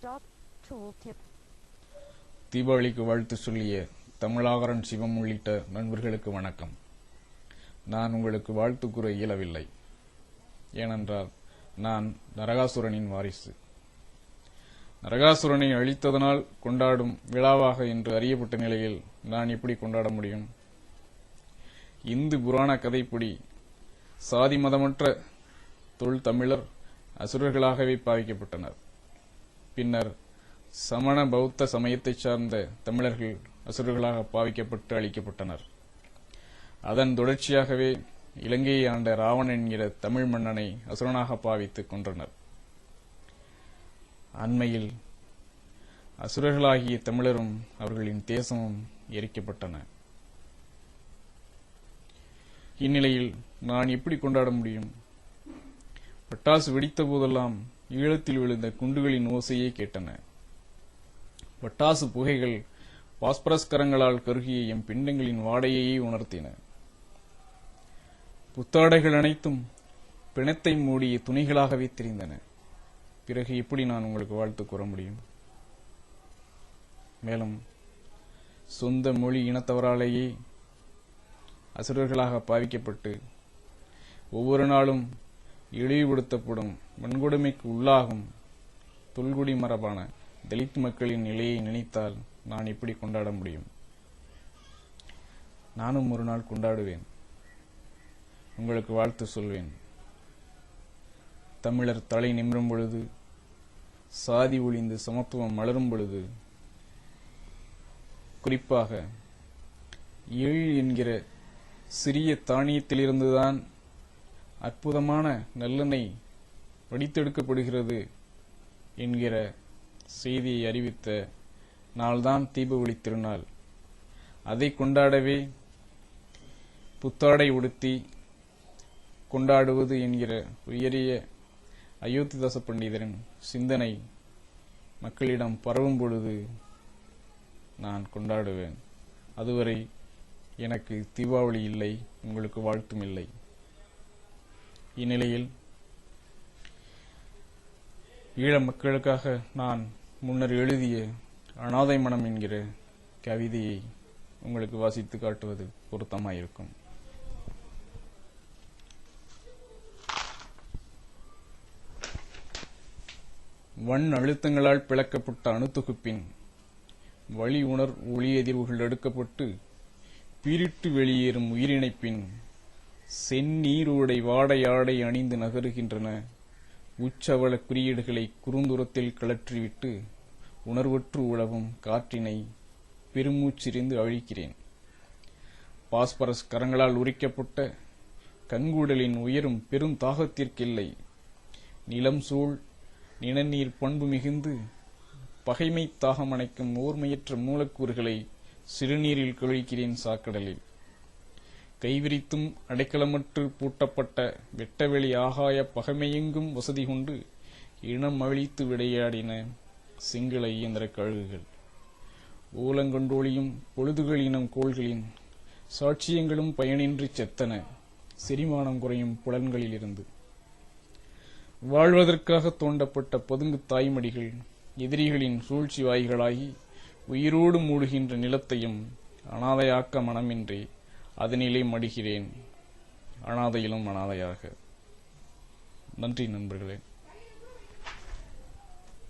Stop tooltip. தீபாவளிக்கு வாழ்த்து சொல்லிய தமிழாகரன் சிவம் உள்ளிட்ட நண்பர்களுக்கு வணக்கம். நான் உங்களுக்கு வாழ்த்து கூற இயலவில்லை. ஏனென்றால் நான் நரகாசுரனின் வாரிசு. நரகாசுரனை அழித்ததனால் கொண்டாடும் விழாவாக என்று அறியப்பட்ட நிலையில் நான் எப்படி கொண்டாட முடியும்? இந்து புராண கதைப்படி சாதி மதமற்ற தொல் தமிழர் அசுரர்களாகவே பாவிக்கப்பட்டனர். பின்னர் சமண பௌத்த சமயத்தைச் சார்ந்த தமிழர்கள் அசுரர்களாக பாவிக்கப்பட்டு அழிக்கப்பட்டனர். அதன் தொடர்ச்சியாகவே இலங்கையை ஆண்ட ராவணன் என்கிற தமிழ் மன்னனை அசுரனாக பாவித்து கொன்றனர். அண்மையில் அசுரர்களாகிய தமிழரும் அவர்களின் தேசமும் எரிக்கப்பட்டன. இந்நிலையில் நான் எப்படி கொண்டாட முடியும்? பட்டாசு வெடித்த போதெல்லாம் ஈழத்தில் விழுந்த குண்டுகளின் ஓசையே கேட்டன. பட்டாசு புகைகள் பாஸ்பரஸ் கரங்களால் கருகிய எம் பிண்டங்களின் வாடையையே உணர்த்தின. புத்தாடைகள் அனைத்தும் பிணத்தை மூடிய துணிகளாகவே தெரிந்தன. பிறகு எப்படி நான் உங்களுக்கு வாழ்த்து கூற முடியும்? மேலும் சொந்த மொழி இனத்தவராலேயே அசுரர்களாக பாவிக்கப்பட்டு ஒவ்வொரு நாளும் இழிவுபடுத்தப்படும் வன்கொடுமைக்கு உள்ளாகும் தொல்குடி மரபான தலித் மக்களின் நிலையை நினைத்தால் நான் எப்படி கொண்டாட முடியும்? நானும் ஒரு நாள் கொண்டாடுவேன். உங்களுக்கு வாழ்த்து சொல்வேன். தமிழர் தலை நிமிரும் பொழுது, சாதி ஒழிந்து சமத்துவம் மலரும் பொழுது, குறிப்பாக எள் என்கிற சிறிய தானியத்திலிருந்துதான் அற்புதமான நல்லெண்ணெய் வடித்தெடுக்கப்படுகிறது என்கிற செய்தியை அறிவித்த நாள்தான் தீபாவளி திருநாள். அதை கொண்டாடவே புத்தாடை உடுத்தி கொண்டாடுவது என்கிற உயரிய அயோத்திதாச பண்டிதரின் சிந்தனை மக்களிடம் பரவும் பொழுது நான் கொண்டாடுவேன். அதுவரை எனக்கு தீபாவளி இல்லை, உங்களுக்கு வாழ்த்தும் இல்லை. இந்நிலையில் ஈழ மக்களுக்காக நான் முன்னர் எழுதிய அனாதை மனம் என்கிற கவிதையை உங்களுக்கு வாசித்து காட்டுவது பொருத்தமாயிருக்கும். வன் அழுத்தங்களால் பிளக்கப்பட்ட அணுத்தொகுப்பின் வழி உணர் ஒளி எதிர்வுகள் எடுக்கப்பட்டு பீரிட்டு வெளியேறும் உயிரிணைப்பின் செந்நீரோடை வாடையாடை அணிந்து நகருகின்றன. உச்சவள குறியீடுகளை குறுந்துரத்தில் கழற்றிவிட்டு உணர்வற்று உழவும் காற்றினை பெருமூச்சிறிந்து அழிக்கிறேன். பாஸ்பரஸ் கரங்களால் உரிக்கப்பட்ட கண்கூடலின் உயரும் பெரும் தாகத்திற்கில்லை. நிலம் சூழ் நிணநீர் பண்பு மிகுந்து பகைமை தாகம் அணைக்கும் ஓர்மையற்ற மூலக்கூறுகளை சிறுநீரில் கழிக்கிறேன் சாக்கடலில். கைவிரித்தும் அடைக்கலமற்று பூட்டப்பட்ட வெட்டவெளி ஆகாய பகைமையெங்கும் வசதி கொண்டு இனம் அழித்து விளையாடின சிங்கள இயந்திர கழுகுகள். ஓலங்கொண்டோழியும் பொழுதுகள் இனம் கோள்களின் சாட்சியங்களும் பயனின்றி செத்தன செரிமானம் குறையும் புலன்களிலிருந்து. வாழ்வதற்காக தோண்டப்பட்ட பதுங்கு தாய்மடிகள் எதிரிகளின் சூழ்ச்சி வாய்களாகி உயிரோடு மூடுகின்ற நிலத்தையும் அனாதையாக்க மனமின்றி அதனிலே மடிகிறேன், அனாதையிலும் அனாதையாக. நன்றி நண்பர்களே.